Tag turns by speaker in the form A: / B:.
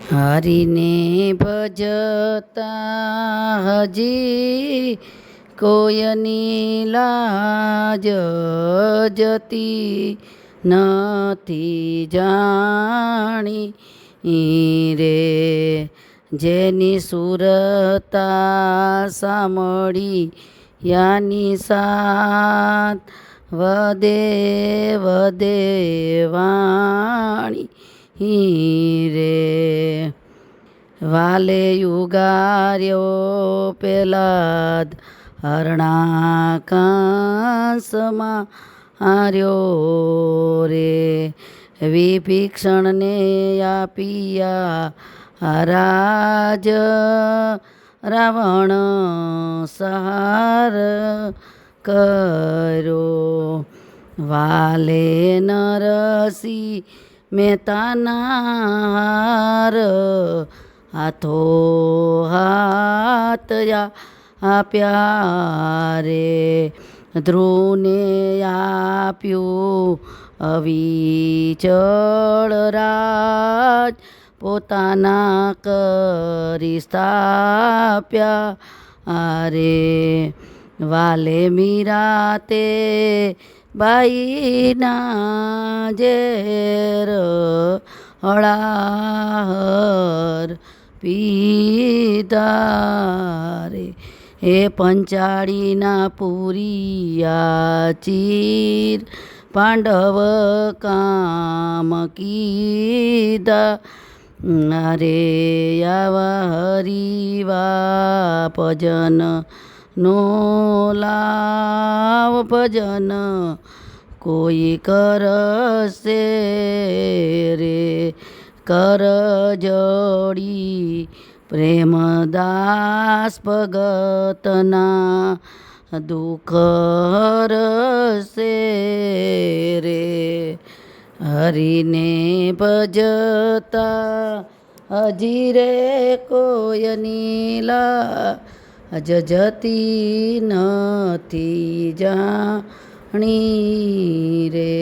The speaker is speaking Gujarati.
A: હરીને ભજતા હજી કોઈની લાજ જતી નથી જાણી રે. જેની સુરતા સાંભળી યાની સાત વદે વદે વાણી રે. વાલે યુગાર્યો પેલાદ હરણા કાંસમાં હાર્યો રે. વિભીષણને આપિયા રાજ રાવણ સહાર કર્યો. વાલે નરસિંહ મહેતાના હાર હાથો હાથ આપ્યા રે. ધ્રુવને આપ્યું અવિચળ રાજ પોતાના કરી સ્થાપ્યા રે. વાલે મીરાતે બાઈના ઝેર હળાહર પીધા રે. એ પંચાળીના પૂરિયા ચીર પાંડવ કામ કીધા રે. આવા હરિવા ભજન નો લાવ ભજન કોઈ કરશે રે. કર જોડી પ્રેમદાસ ભગતના દુઃખ હરશે રે. હરીને ભજતા હજી રે કોઈની લાજ જતી નથી જાણી રે.